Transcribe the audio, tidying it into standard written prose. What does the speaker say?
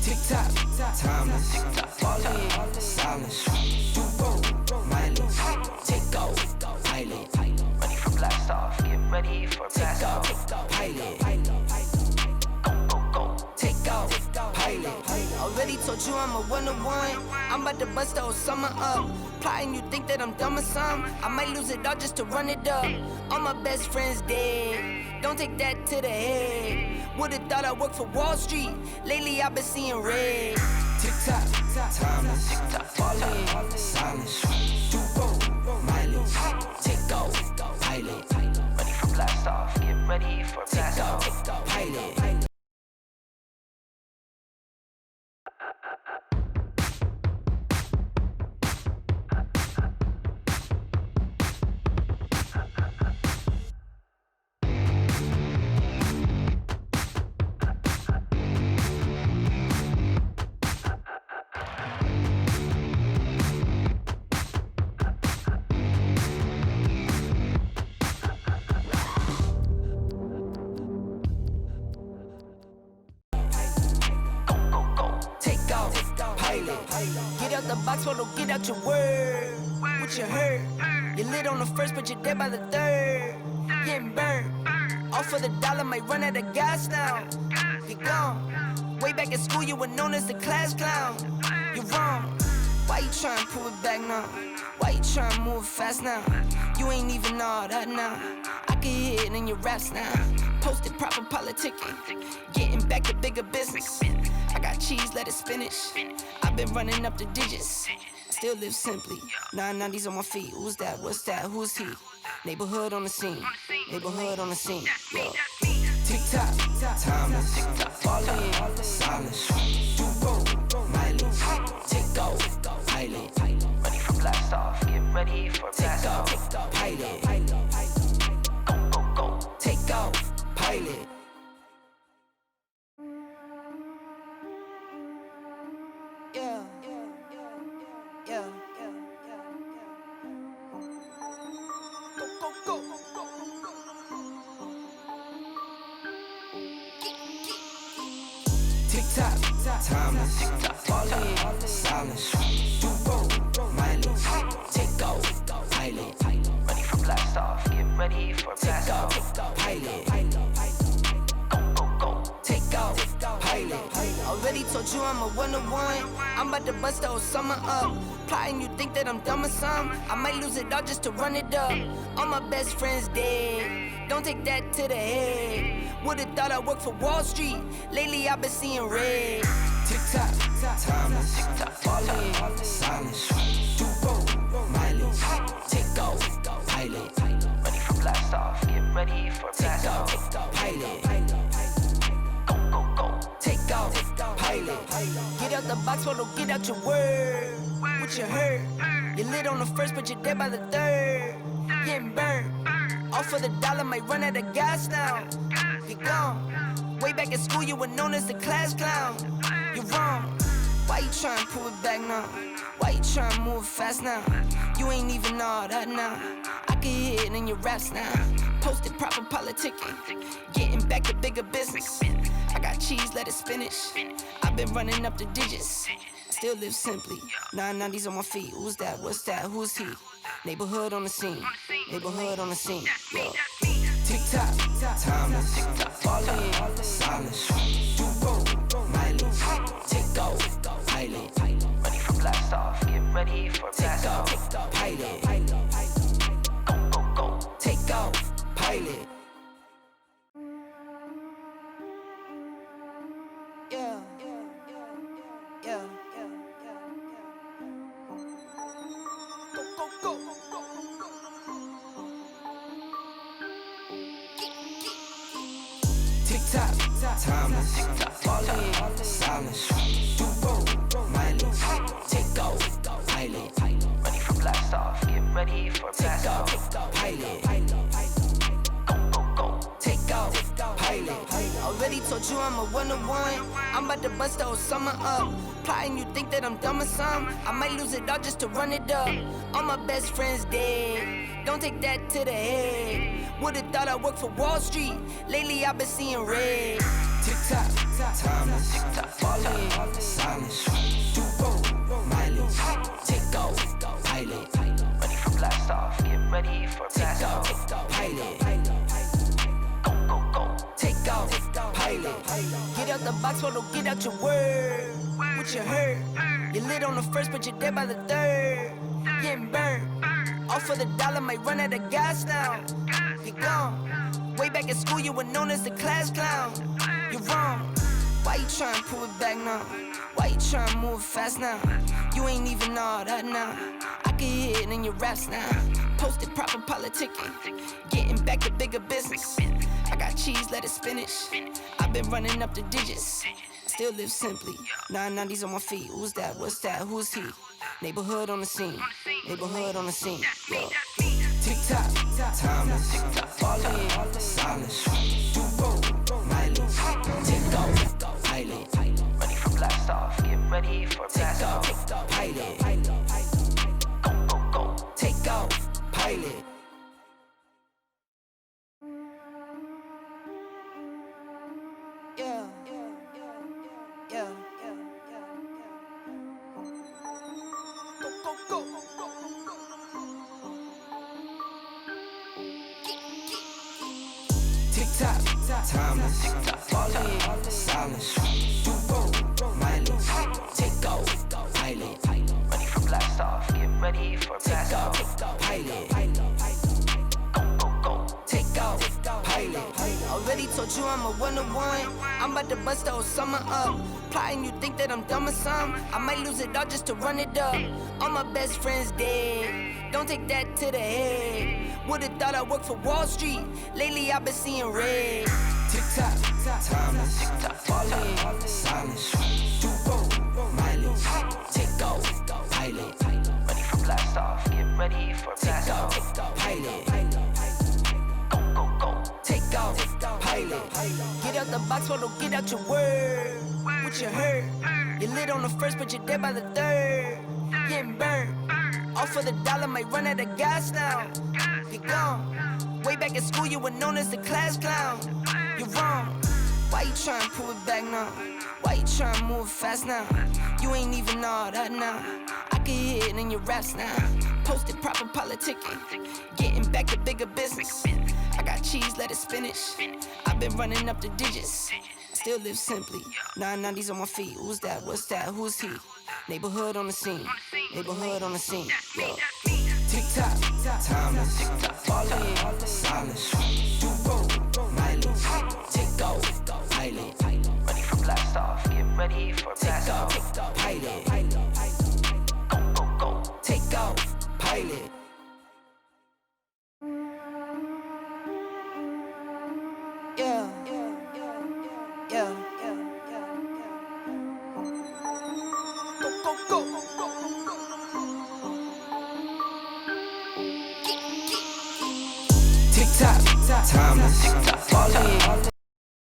TikTok, timeless, falling, silence. You roll, mindless. Take off, pilot. Ready for blast off, get ready for blast off. Pilot. Go. Take off, pilot. Already told you I'm a one-on-one. I'm about to bust the whole summer up. Plotting, you think that I'm dumb or something? I might lose it all just to run it up. All my best friends dead. Don't take that to the head. Would've thought I worked for Wall Street. Lately I've been seeing red. TikTok, timeless, falling, silence. You roll, mindless. Take off, pilot. Ready for blast off, get ready for blast off. Pilot. Get out the box, hold on, get out your word. What you heard? You lit on the first, but you're dead by the third. Getting burned. Off for the dollar, might run out of gas now. You're gone. Way back in school, you were known as the class clown. You're wrong. Why you trying to pull it back now? Why you trying to move fast now? You ain't even all that now. I can hear it in your raps now. Posted proper politicking. Getting back to bigger business. I got cheese, lettuce, spinach. I've been running up the digits. Still live simply. 990s on my feet. Who's that? What's that? Who's he? Neighborhood on the scene. Neighborhood on the scene. Yo. TikTok, timeless. Falling, silence. You roll, mindless. Take off, pilot. Ready for blast off, get ready for blast off. Pilot. Go. Take off, pilot. Yeah. Go. TikTok, timeless, falling, silence. You roll, mindless. Take off, pilot. Ready for blast off, get ready for blast off. Pilot. Go. Take off, pilot. Already told you I'm a one-on-one. I'm about to bust the whole summer up. Plotting, you think that I'm dumb or something? I might lose it all just to run it up. All my best friends dead. Don't take that to the head. Would've thought I worked for Wall Street. Lately I've been seeing red. TikTok, timeless, falling, silence. You roll, mindless. Take off, pilot. Ready for blast off, get ready for blast off. Pilot. Go. Take off, pilot. Get out the box, hold on, get out your word. What you heard? You lit on the first, but you're dead by the third. Getting burned. Off for the dollar, might run out of gas now. You're gone. Way back in school, you were known as the class clown. You're wrong. Why you trying to pull it back now? Why you trying to move fast now? You ain't even all that now. I can hear it in your raps now. Posted proper politicking. Getting back to bigger business. I got cheese, lettuce, spinach. I've been running up the digits. Still live simply. 990s on my feet. Who's that? What's that? Who's he? Neighborhood on the scene. Neighborhood on the scene. Yo. TikTok, timeless. Falling, silence. You roll, mindless. Take off, pilot. Ready for blast off, get ready for blast off. Pilot. Go. Take off, pilot. Yeah. Go. TikTok, timeless, falling, silence. You roll, mindless. Take off, pilot. Ready for blast off, get ready for blast off. Pilot. Go. Take off, pilot. Already told you I'm a one-to-one. I'm about to bust the whole summer up. Plotting, you think that I'm dumb or something? I might lose it all just to run it up. All my best friends dead, don't take that to the head. Would've thought I worked for Wall Street. Lately I've been seeing red. Tick-tock, timeless, falling, silence. Do-roll, mileage, take off, pilot. Ready for blast off, get ready for blast off. Pilot, Go. take off, pilot. Get out the box, photo, get out your word. What you heard? You lit on the first, but you're dead by the third. Getting burned. All for the dollar, might run out of gas now. You're gone. Way back in school, you were known as the class clown. You're wrong. Why you trying to pull it back now? Why you trying to move fast now? You ain't even all that now. I can hear it in your raps now. Posted proper politicking. Getting back to bigger business. I got cheese, lettuce, spinach. I've been running up the digits. Still live simply. 990s on my feet. Who's that? What's that? Who's he? Neighborhood on the scene. Neighborhood on the scene. Yo. Tick-tock, timeless, falling, silence. Do-roll, mileage, take off, pilot. Ready for blast off, get ready for blast off. Pilot, Go. take off, pilot. Yeah. Go. Tick-tock, timeless, falling, silence. Do-roll, mileage, take off, pilot. Ready for blast off, get ready for blast Take off. off, pilot. Go. Take off, pilot. Already told you I'm a one-to-one. I'm about to bust the whole summer up. Plotting, you think that I'm dumb or something? I might lose it all just to run it up. All my best friends dead, don't take that to the head. Would've thought I worked for Wall Street. Lately I've been seeing red. Tick-tock, timeless, falling, silence. Do-roll, mileage, take off, pilot. Ready for blast off, get ready for blast Take off. off, pilot. Go. Take off, pilot. Get out the box, photo, get out your word. What you heard? You lit on the first, but you're dead by the third. Getting burned. All for the dollar, might run out of gas now. You're gone. Way back in school, you were known as the class clown. You're wrong. Why you trying to pull it back now? Why you trying to move fast now? You ain't even all that now. I can hear it in your raps now. Posted proper politicking. Getting back to bigger business. I got cheese, lettuce, spinach. I've been running up the digits. Still live simply. 990s on my feet. Who's that? What's that? Who's he? Neighborhood on the scene. Neighborhood on the scene. Yo. Tick-tock, timeless, falling, silence. Do-roll, mileage, take off, pilot. Ready for blast off, get ready for blast Take off. off, pilot. Go. Take off, pilot. Yeah. Go. Tick-tock, timeless, falling.